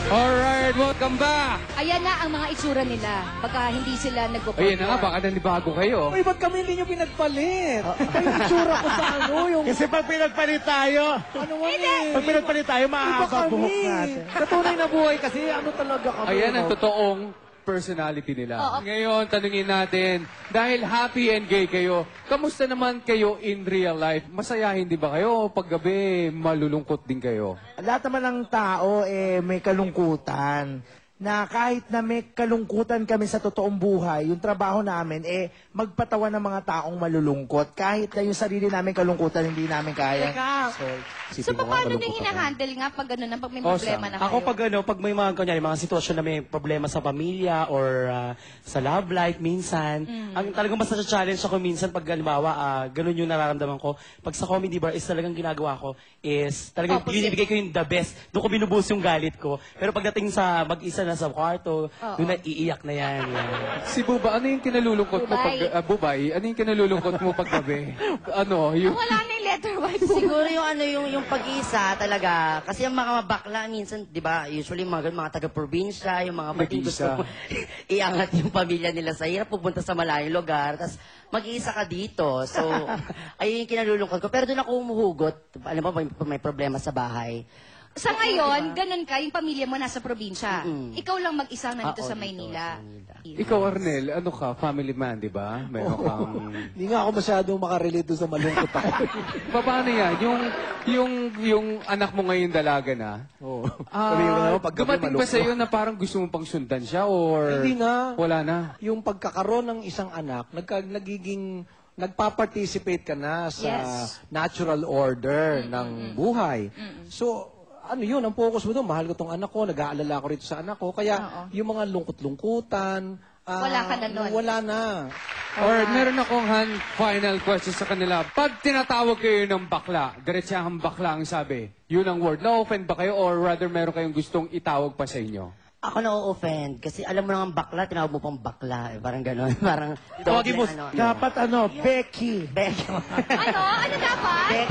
Alright, welcome back! Ayan na ang mga itsura nila. Pagka hindi sila nagpo-perform. Ayun na nga, baka nanibago kayo. Uy, ba't kami hindi nyo pinagpalit? Ay, yung tsura ko sa ano, yung... Kasi pag pinagpalit tayo, Ano mo eh? pag pinagpalit tayo, Iba mahaba buhok kami. natin. Sa tunay na buhay kasi, ano talaga kami. Ayan ang no? totoong personality nila. Oo. Ngayon, tanungin natin, dahil happy and gay kayo, kamusta naman kayo in real life? Masayahin di ba kayo? Paggabi, malulungkot din kayo. Lahat naman ng tao, may kalungkutan. Na kahit na may kalungkutan kami sa totoong buhay, yung trabaho namin, magpatawa ng mga taong malulungkot. Kahit na yung sarili namin kalungkutan, hindi namin kaya. So, paano nyo hinahandle nga pag gano'n, pag may problema na kayo? Ako pag may mga kunyari, mga sitwasyon na may problema sa pamilya or sa love life minsan, ang talagang mas na-challenge ako minsan pag halimbawa, ganun yung nararamdaman ko. Pag sa comedy bar is talagang ginagawa ko is talagang Opposite. binibigay ko yung the best. Doon ko binubuhos yung galit ko. Pero pagdating sa mag-isa na sa kwarto, doon na iiyak na yan. Si Buba, ano yung kinalulungkot mo pag... Bubay, ano yung kinalulungkot mo paggabi? Ano, yung... Wala na yung letter Y. Siguro yung ano yung pag-isa talaga. Kasi yung mga bakla minsan, 'di ba, usually mga taga-probinsya, yung mga bating gusto Nag-iisa. mo iangat yung pamilya nila sa hirap pupunta sa malayong lugar, tapos mag-iisa ka dito. So, ayun yung kinalulungkot ko. Pero doon ako umuhugot. Alam mo, may problema sa bahay. Sa ngayon, ganun ka, yung pamilya mo nasa probinsya. Mm-mm. Ikaw lang mag-isa nandito Oo, sa dito Maynila. sa Maynila. Ikaw, Arnel, ano ka? Family man, di ba? Meron kang... Hindi nga ako masyadong makarelate doon sa malungkot ako. Paano yan? Yung anak mo ngayon dalaga na, Oo. ah, Sabihin ko naman, pag gabi dumating ba malungkot. sa'yo na parang gusto mo pang sundan siya or... Hindi na. Wala na. Yung pagkakaroon ng isang anak, nagpa-participate ka na sa Yes. natural order ng buhay. So, ano yun, ang focus mo doon, mahal ko tong anak ko, nag-aalala ko rito sa anak ko. Kaya, yung mga lungkot-lungkutan, Wala ka na nun. Wala na. Or meron akong final question sa kanila. Pag tinatawag kayo ng bakla, diretsahang bakla ang sabi, yun ang word. Na-offend ba kayo or rather meron kayong gustong itawag pa sa inyo? Ako na-offend kasi alam mo naman bakla, tinawag mo pang bakla. Parang gano'n. Parang Tawagin mo, Dapat Becky. Becky. Ano dapat?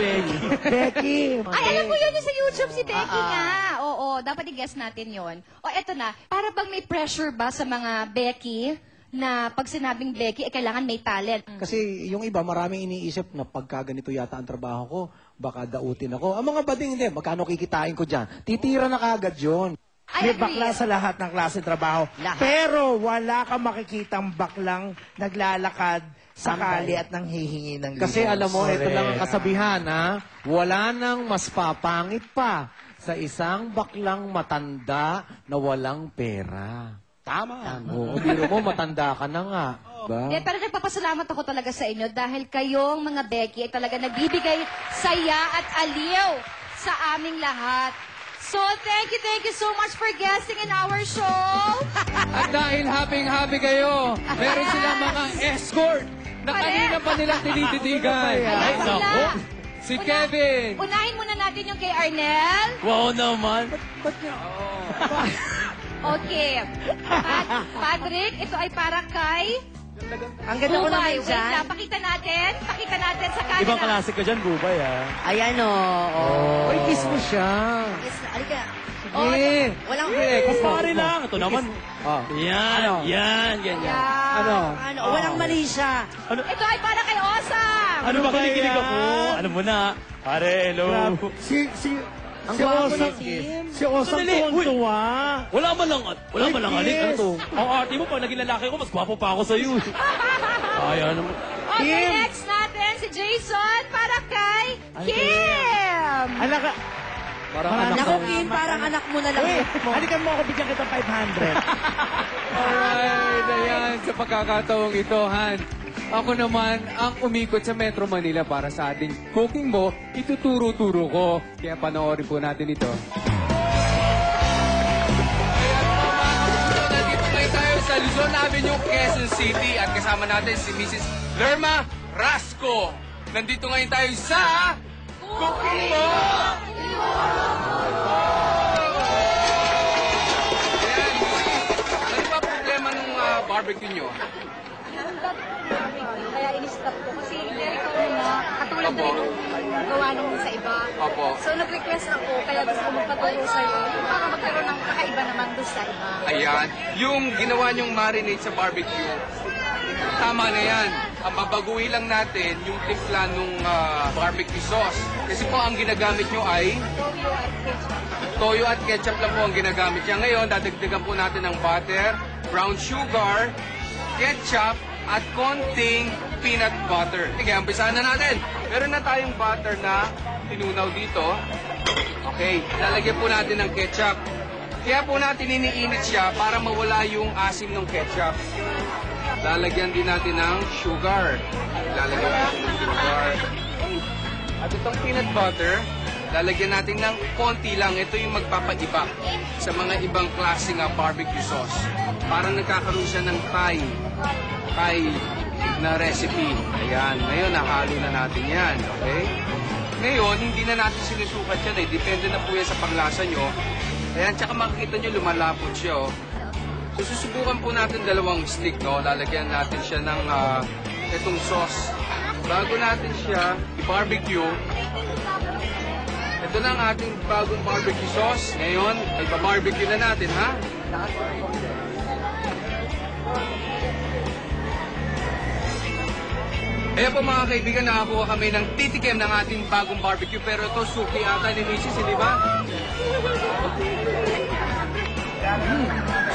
Becky. Ay, alam mo yun yung sa YouTube, si Becky nga. Oo, dapat i-guess natin yon. O, eto na. Para bang may pressure ba sa mga Becky na pag sinabing Becky, kailangan may talent? Kasi yung iba, maraming iniisip na pagka ganito yata ang trabaho ko, baka dautin ako. Ang mga bading hindi, magkano kikitain ko dyan? Titira na kagad yun. I May agree. bakla sa lahat ng klase trabaho. Lahat. Pero wala kang makikitang baklang naglalakad sa kali at nang hihingi ng limos. Kasi alam mo, ito lang ang kasabihan, ha? Wala nang mas papangit pa sa isang baklang matanda na walang pera. Tama. Oo, biro mo, matanda ka na nga. Ba? Pero nagpapasalamat ako talaga sa inyo dahil kayong mga Becky ay talaga nagbibigay saya at aliw sa aming lahat. So, thank you so much for guesting in our show. At dahil happy kayo, meron silang mga escort na kanina pa nilang tinititigan. Ayan sila. Si Kevin. Unahin muna natin yung kay Arnel. Wow naman! Okay. Patrick, ito ay para kay Ang ganda ko Bubay. naman Wait dyan. lang, pakita natin sa camera. Ibang klase ka dyan, Bubay, Ayan o. Oh. Uy, kiss mo siya. Yes, alika. Sige. Walang... Kumpare lang. Ito naman. Oh. Yan, Ano? yan. Yeah. Ano? Ano, walang mali siya. Ito ay para kay Osam. Ano ba kinikilig ako? Ano mo na? Pare, hello. Ang Si gwapo Osam, ni Tim. si Osam Sandali, tuwang-tuwa. Wala man lang alik. Ano yes. to? Ang arte mo, pag naging lalaki ko, mas gwapo pa ako sa'yo. Ayan naman. Okay, next natin si Jason para kay Kim. Anak ka. Naku, Kim, parang anak mo na lang. Uy, halikan mo ako, bigyan kita 500. Alright, ayan, sa pagkakataong ito, Han. Ako naman ang umikot sa Metro Manila para sa ating cooking mo, ituturo-turo ko. Kaya panoorin po natin ito. Nandito ngayon tayo sa Luzon Avenue, Quezon City at kasama natin si Mrs. Lerma Rasco. Nandito ngayon tayo sa Cooking Mo! Ayan, ano ba problema ng barbecue nyo? Kaya in-stop ko kasi hindi ko na katulad na rin nung gawa nung sa iba. Opo. So, nag-request ako, kaya gusto ko magpaturo sa'yo para magkaroon ng kakaiba naman doon sa iba. Ayan. Yung ginawa niyong marinade sa barbecue, tama na yan. Ang babaguhin lang natin yung timpla nung barbecue sauce. Kasi po ang ginagamit nyo ay toyo at ketchup lang po ang ginagamit niya. Ngayon, dadagdagan po natin ng butter, brown sugar, ketchup, at konting peanut butter. Sige, umpisahan na natin. Meron na tayong butter na tinunaw dito. Okay, lalagyan po natin ng ketchup. Kaya po natin iniinit siya para mawala yung asim ng ketchup. Lalagyan din natin ng sugar. Lalagyan natin ng sugar. At itong peanut butter, lalagyan natin ng konti lang. Ito yung magpapaiba sa mga ibang klaseng barbecue sauce. Parang nagkakaroon siya ng Thai na recipe. Ayan, ngayon nahalo na natin yan. Okay? Ngayon, hindi na natin sinusukat yan eh. Depende na po yan sa paglasa nyo. Ayan, tsaka makikita nyo lumalapot siya. Oh. So, susubukan po natin dalawang stick, no? Lalagyan natin siya ng itong sauce. Bago natin siya i-barbecue, ito na ang ating bagong barbecue sauce. Ngayon, ay barbecue na natin, ha? Ayan po mga kaibigan, nakakuha kami ng titikim ng ating bagong barbecue. Pero ito, suki ata ni Mrs., hindi ba?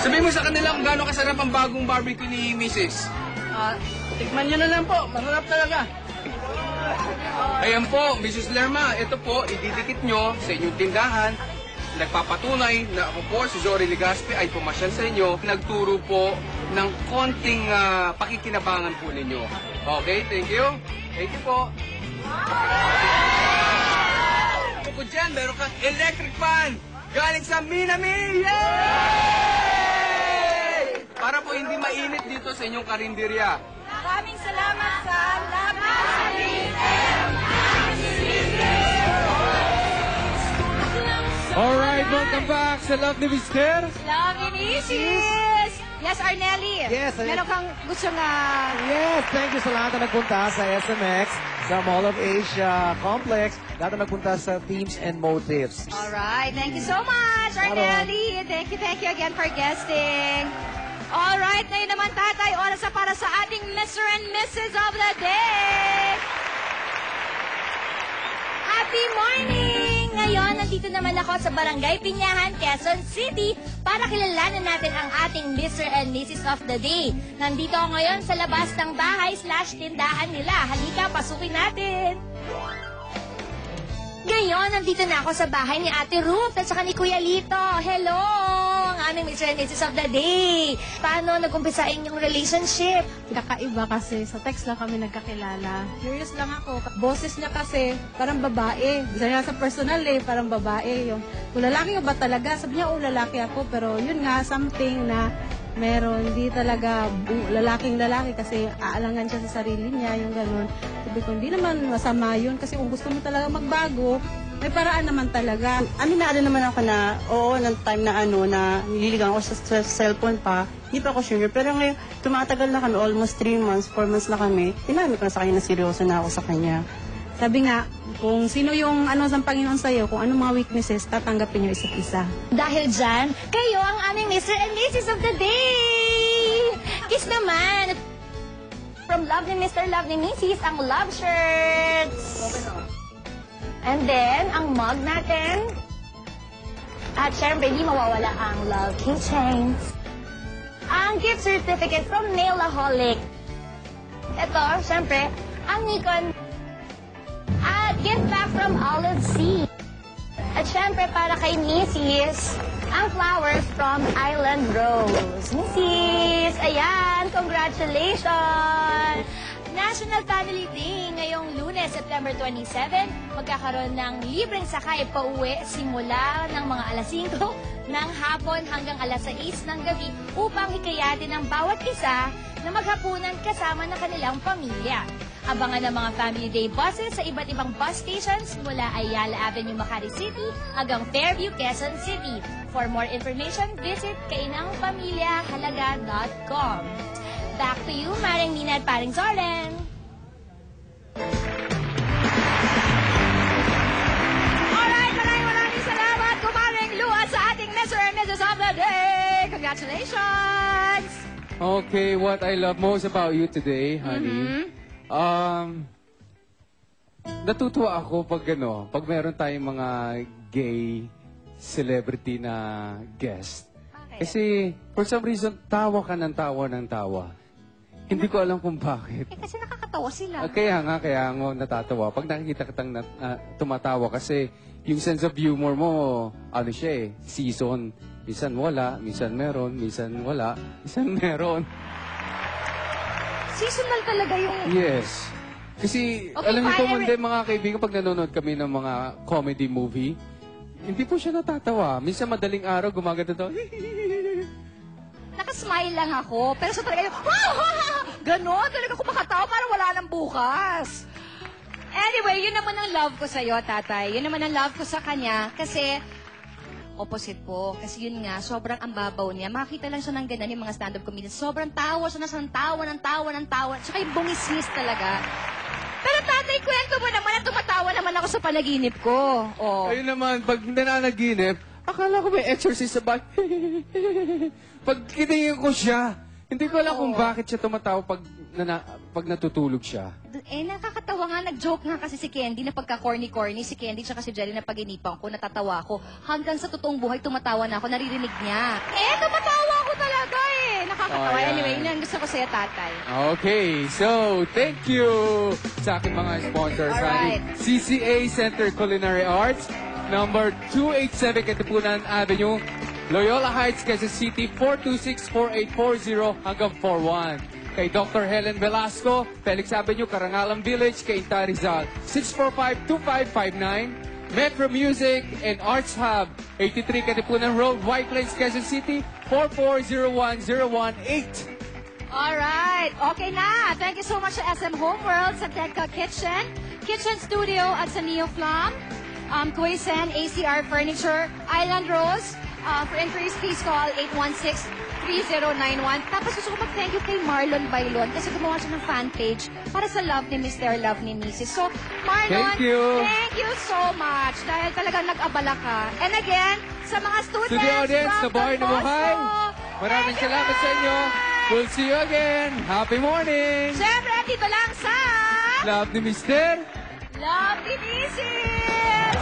Sabihin mo sa kanila kung gaano kasarap ang bagong barbecue ni Mrs. Tikman nyo na lang po. Masarap talaga. Ayan po, Mrs. Lerma, ito po, ididikit nyo sa inyong tindahan. Nagpapatunay na ako po, si Zori Legaspi ay pumasyal sa inyo. Nagturo po ng konting pakikinabangan po ninyo. Okay, thank you. Thank you po. Bukod dyan, meron kang electric fan galing sa Minami! Yay! Para po hindi mainit dito sa inyong karinderya. Maraming salamat sa lahat. Alright, welcome back sa Love ni Mister. Love ni Mrs. Yes, Arnelli. Yes, Meron kang gusto nga... Yes, thank you sa lahat na nagpunta sa SMX, sa Mall of Asia Complex, lahat na nagpunta sa Themes and Motives. Alright, thank you so much, Arnelli. Thank you again for guesting. Alright, ngayon naman tatay, oras na para sa ating Mr. and Mrs. of the Day. Happy morning! Ngayon, nandito naman ako sa Barangay Pinyahan, Quezon City para kilalanin natin ang ating Mr. and Mrs. of the Day. Nandito ako ngayon sa labas ng bahay/tindahan nila. Halika, pasukin natin! Ngayon, nandito na ako sa bahay ni Ate Ruth at saka ni Kuya Lito. Hello! Ang aming Mr. and Mrs. of the Day. Paano nag-umpisa inyong relationship? Kakaiba kasi, sa text lang kami nagkakilala. Curious lang ako. Boses niya kasi, parang babae. Bisa niya sa personal parang babae. Yung, kung lalaki ka ba talaga? Sabi niya, lalaki ako. Pero yun nga, something na meron, di talaga lalaking-lalaki kasi aalangan siya sa sarili niya, yung ganun. Sabi ko, hindi naman masama yun kasi kung gusto mo talaga magbago, may paraan naman talaga. Aminado naman ako na, oo, ng time na na nililigang ako sa cellphone pa, hindi pa ako sure. Pero ngayon, tumatagal na kami, almost 3 months, 4 months na kami. Tinami ko na sa kanya na seryoso na ako sa kanya. Sabi nga, kung sino yung sa Panginoon sa'yo, kung anong mga weaknesses, tatanggapin niyo isa't isa. Dahil dyan, kayo ang aming Mr. and Mrs. of the Day! Kiss naman! From Love ni Mr. Love ni Mrs. ang love shirts! And then, ang mug natin. At syempre, di mawawala ang love keychains. Ang gift certificate from Nailaholic. Ito, syempre, ang Nikon. At gift back from Olive Sea. At syempre, para kay Mrs., ang flowers from Island Rose. Mrs., ayan, congratulations! National Family Day ngayong Lunes, September 27. Magkakaroon ng libreng sakay pauwi simula ng mga alas 5 ng hapon hanggang alas 6 ng gabi upang hikayatin ang bawat isa na maghapunan kasama ng kanilang pamilya. Abangan ang mga Family Day buses sa iba't ibang bus stations mula Ayala Avenue, Makati City hanggang Fairview, Quezon City. For more information, visit kainangpamilyahalaga.com. Back to you, Maring Nina at Paring Zoren. Congratulations! Okay, what I love most about you today, honey, natutuwa ako pag meron tayong mga gay celebrity na guest. Kasi, for some reason, tawa ka ng tawa. Hindi ko alam kung bakit. Kasi nakakatawa sila. Kaya nga natatawa. Pag nakikita kitang tumatawa kasi yung sense of humor mo, ano siya season. Minsan wala, minsan meron, minsan wala, minsan meron. Seasonal talaga yung... Yes. Kasi, Okay, alam niyo po, fine. hindi, mga kaibigan, pag nanonood kami ng mga comedy movie, hindi po siya natatawa. Minsan madaling araw, gumaganda daw. Nakasmile lang ako. Pero sa talaga yung... Ganon, talaga ako makatawa. Parang wala nang bukas. Anyway, yun naman ang love ko sa'yo, tatay. Yun naman ang love ko sa kanya. Kasi, opposite po. Kasi yun nga, sobrang ang babaw niya. Makita lang siya ng ganun yung mga stand-up comedians. Sobrang tawa siya na ng tawa. Tsaka yung bungisnis talaga. Pero tatay, kwento mo naman na tumatawa naman ako sa panaginip ko. Oh. Ayun naman, pag nananaginip, akala ko may exorcist sa back. Pag kiningin ko siya, hindi ko alam kung bakit siya tumatawa pag natutulog siya. Nakakatawa nga. Nag-joke nga kasi si Candy na pagka-corny-corny, si Candy tsaka si Jelly na pag-inipan ko, natatawa ko. Hanggang sa totoong buhay, tumatawa na ako, naririnig niya. Tumatawa ako talaga Nakakatawa. Oh, yan. Anyway, yun ang gusto ko sa'yo, tatay. Okay, so thank you sa aking mga sponsors. Alright. CCA Center Culinary Arts, number 287 Katipunan Avenue, Loyola Heights, Quezon City, 426-4840 hanggang 41. Kay Dr. Helen Velasco, Felix Avenue, Karangalan Village, kay Inta Rizal, 645-2559. Metro Music and Arts Hub, 83 Katipunan Road, White Plains, Quezon City, 4401018. Alright, okay na. Thank you so much sa SM Homeworld, sa Tedka Kitchen, Kitchen Studio at sa Neo Flam, Kuwaisen, ACR Furniture, Island Rose. For inquiries, please call 816-3091. Tapos gusto ko mag-thank you kay Marlon Bailon kasi gumawa siya ng fan page para sa love ni Mr. Love ni Mrs. So, Marlon, Thank you. so much dahil talagang nag-abala ka. And again, sa mga students, To the audience, from na buhay na Don buhay. Bosco, Maraming thank you salamat sa inyo. guys! We'll see you again. Happy morning. Siyempre, dito lang sa Love ni Mr. Love ni Mrs.